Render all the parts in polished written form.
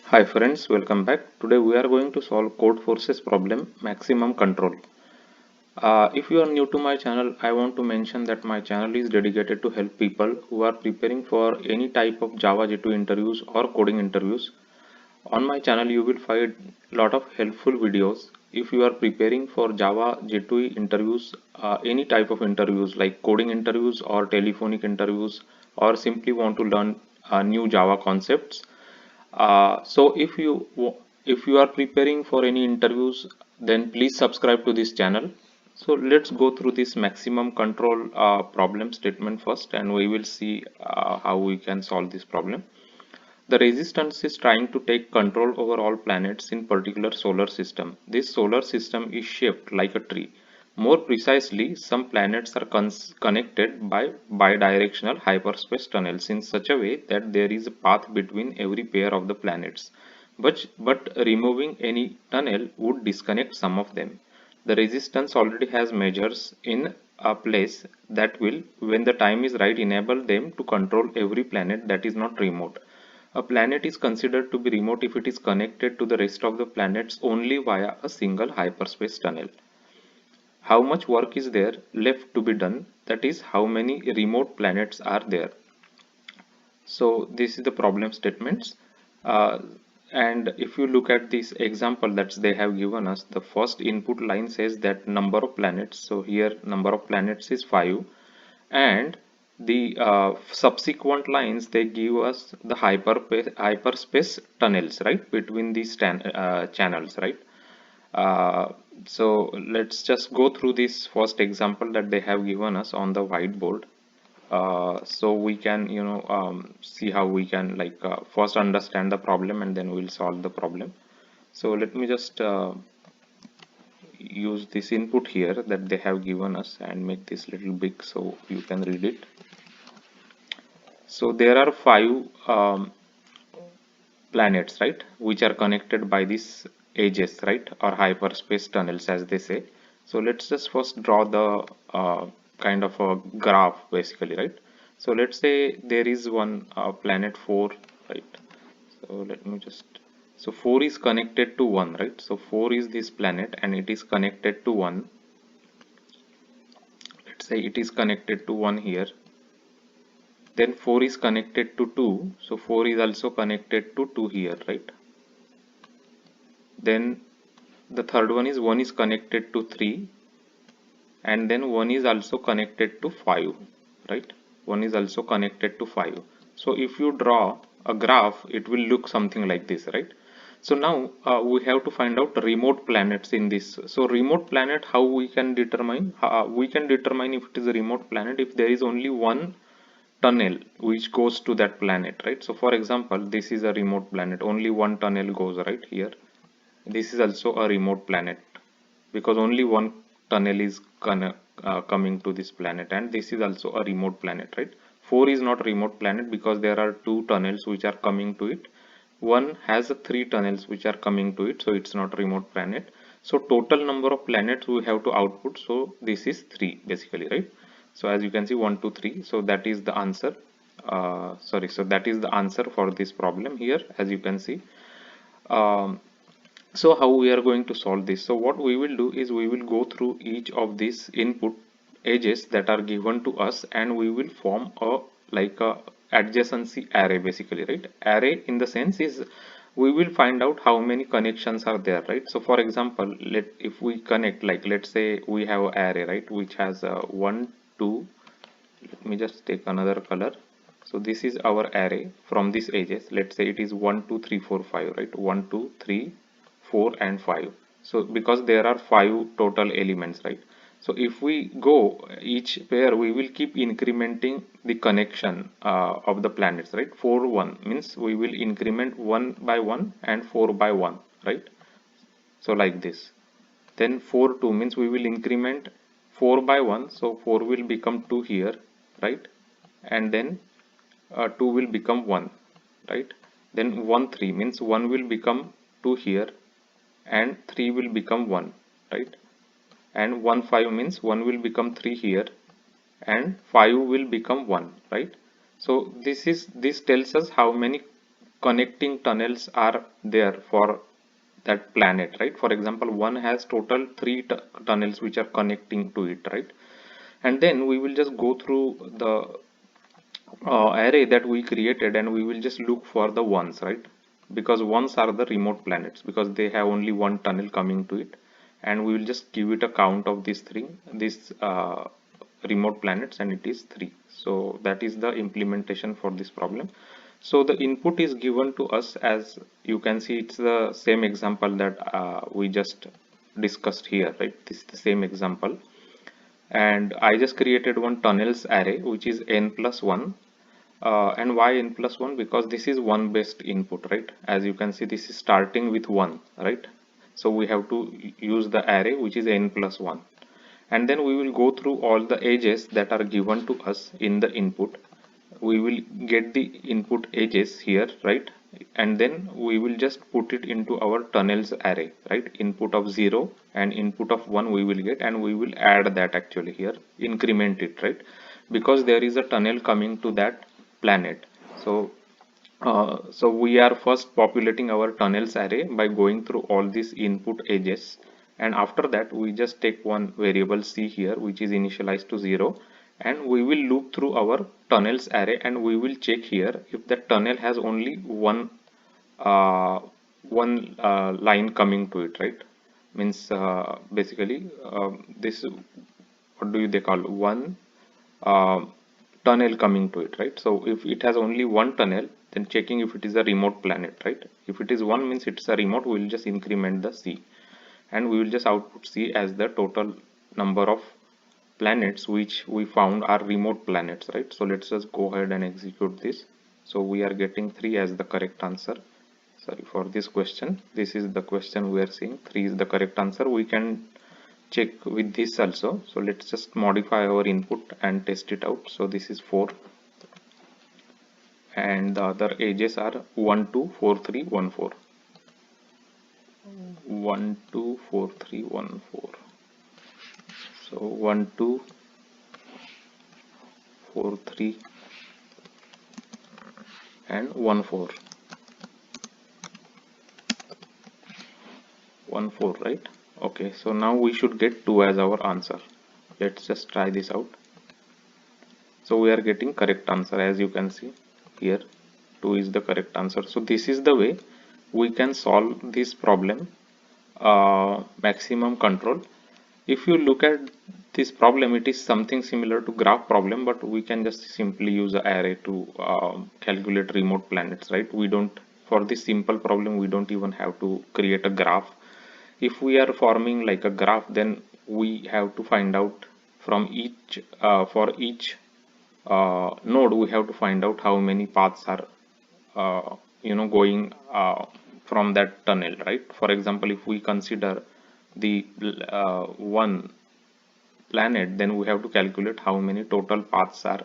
Hi friends, welcome back. Today we are going to solve Codeforces problem maximum control. If you are new to my channel, I want to mention that my channel is dedicated to help people who are preparing for any type of Java J2 interviews or coding interviews. On my channel you will find a lot of helpful videos. If you are preparing for Java J2 interviews, any type of interviews like coding interviews or telephonic interviews, or simply want to learn new Java concepts, so if you are preparing for any interviews, then please subscribe to this channel. So let's go through this maximum control problem statement first, and we will see how we can solve this problem. The resistance is trying to take control over all planets in particular solar system. This solar system is shaped like a tree. More precisely, some planets are connected by bidirectional hyperspace tunnels in such a way that there is a path between every pair of the planets. But removing any tunnel would disconnect some of them. The resistance already has measures in a place that will, when the time is right, enable them to control every planet that is not remote. A planet is considered to be remote if it is connected to the rest of the planets only via a single hyperspace tunnel. How much work is there left to be done? That is, how many remote planets are there? So this is the problem statements. Uh, and if you look at this example that they have given us, the first input line says that number of planets. So here number of planets is 5, and the subsequent lines they give us the hyperspace tunnels, right, between these channels, right. uh, so let's just go through this first example that they have given us on the whiteboard, so we can see how we can first understand the problem and then we'll solve the problem. So let me just use this input here that they have given us and make this little big so you can read it. So there are 5 planets, right, which are connected by these edges, right, or hyperspace tunnels as they say. So let's just first draw the kind of a graph basically, right. So let's say there is one planet 4, right. So let me just, so 4 is connected to 1, right. So 4 is this planet and it is connected to 1. Let's say it is connected to 1 here. Then 4 is connected to 2, so 4 is also connected to 2 here, right. Then the third one is 1 is connected to 3, and then 1 is also connected to 5, right. 1 is also connected to 5. So if you draw a graph, it will look something like this, right. So now we have to find out remote planets in this. So remote planet, how we can determine? We can determine if it is a remote planet if there is only one tunnel which goes to that planet, right. So for example, this is a remote planet, only one tunnel goes right here. This is also a remote planet because only one tunnel is coming to this planet, and this is also a remote planet, right. 4 is not a remote planet because there are 2 tunnels which are coming to it. One has 3 tunnels which are coming to it, so it's not a remote planet. So total number of planets we have to output, so this is 3 basically, right. So as you can see, 1 2 3, so that is the answer. Sorry, so that is the answer for this problem here, as you can see. Um, so how we are going to solve this? So what we will do is we will go through each of these input edges that are given to us, and we will form a a adjacency array basically, right. Array in the sense is we will find out how many connections are there, right. So for example, if we connect, let's say we have an array, right, which has 1 2, let me just take another color. So this is our array from these edges. Let's say it is 1 2 3 4 5, right. 1 2 3 4 and 5. So because there are 5 total elements, right. So if we go each pair, we will keep incrementing the connection of the planets, right. 4 1 means we will increment 1 by 1 and 4 by 1, right. So like this. Then 4 2 means we will increment 4 by 1, so 4 will become 2 here, right. And then 2 will become 1, right. Then 1 3 means 1 will become 2 here and 3 will become 1, right. And 1 5 means 1 will become 3 here and 5 will become 1, right. So this tells us how many connecting tunnels are there for that planet, right? For example, one has total three tunnels which are connecting to it, right? And then we will just go through the array that we created and we will just look for the ones, right? Because ones are the remote planets because they have only one tunnel coming to it, and we will just give it a count of these remote planets, and it is 3. So that is the implementation for this problem. So the input is given to us, as you can see it's the same example that we just discussed here, right? This is the same example, and I just created one tunnels array which is n plus 1. And why n plus 1? Because this is one based input, right? As you can see, this is starting with 1, right? So we have to use the array which is n plus 1, and then we will go through all the edges that are given to us in the input. We will get the input edges here, right? And then we will just put it into our tunnels array, right? Input of 0 and input of 1 we will get, and we will add that actually here, increment it, right? Because there is a tunnel coming to that planet. So we are first populating our tunnels array by going through all these input edges, and after that we just take one variable c here which is initialized to 0, and we will loop through our tunnels array, and we will check here if the tunnel has only uh, one line coming to it, right? Means basically this, what do they call, one uh, tunnel coming to it, right? So if it has only one tunnel, then checking if it is a remote planet, right? If it is one, means it's a remote, we will just increment the c, and we will just output c as the total number of planets which we found are remote planets, right? So let's just go ahead and execute this. So we are getting 3 as the correct answer. Sorry for this question, this is the question we are seeing, 3 is the correct answer. We can check with this also. So let's just modify our input and test it out. So this is 4, and the other edges are 1 2 4 3 1 4, 1 2 4 3 1 4. So 1 2 4 3 and 1 4, 1 4, right? Okay, so now we should get 2 as our answer. Let's just try this out. So we are getting correct answer, as you can see here, 2 is the correct answer. So this is the way we can solve this problem, maximum control. If you look at this problem, it is something similar to graph problem, but we can just simply use an array to calculate remote planets, right? We don't, for this simple problem, we don't even have to create a graph. If we are forming like a graph, then we have to find out from each for each node, we have to find out how many paths are going from that tunnel, right? For example, if we consider the one planet, then we have to calculate how many total paths are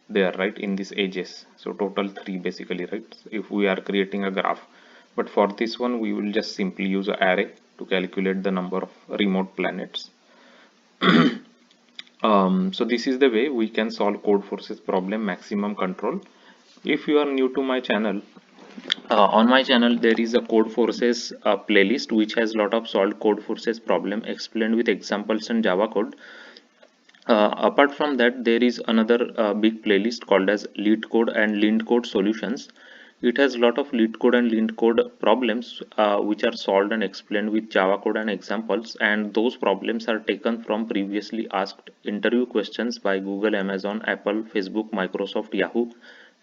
there, right, in these edges. So total 3 basically, right, if we are creating a graph. But for this one, we will just simply use an array to calculate the number of remote planets. So this is the way we can solve Codeforces problem, maximum control. If you are new to my channel, on my channel there is a Codeforces playlist which has lot of solved Codeforces problem explained with examples and Java code. Apart from that, there is another big playlist called as LeetCode and LeetCode solutions. It has a lot of LeetCode and LeetCode problems which are solved and explained with Java code and examples, and those problems are taken from previously asked interview questions by Google, Amazon, Apple, Facebook, Microsoft, Yahoo,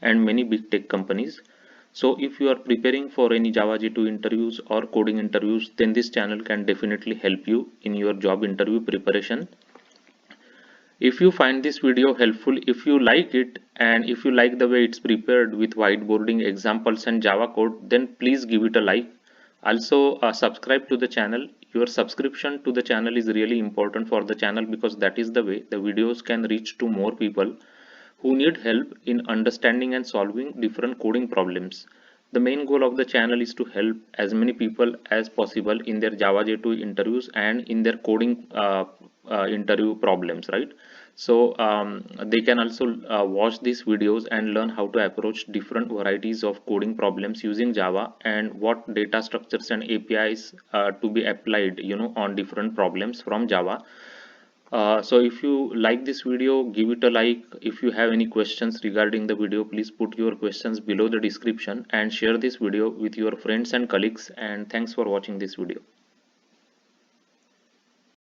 and many big tech companies. So if you are preparing for any Java J2 interviews or coding interviews, then this channel can definitely help you in your job interview preparation. If you find this video helpful, if you like it, and if you like the way it's prepared with whiteboarding examples and Java code, then please give it a like. Also subscribe to the channel. Your subscription to the channel is really important for the channel, because that is the way the videos can reach to more people who need help in understanding and solving different coding problems. The main goal of the channel is to help as many people as possible in their Java J2 interviews and in their coding interview problems, right? So they can also watch these videos and learn how to approach different varieties of coding problems using Java, and what data structures and APIs to be applied, on different problems from Java. So if you like this video, give it a like. If you have any questions regarding the video, please put your questions below the description and share this video with your friends and colleagues. And thanks for watching this video.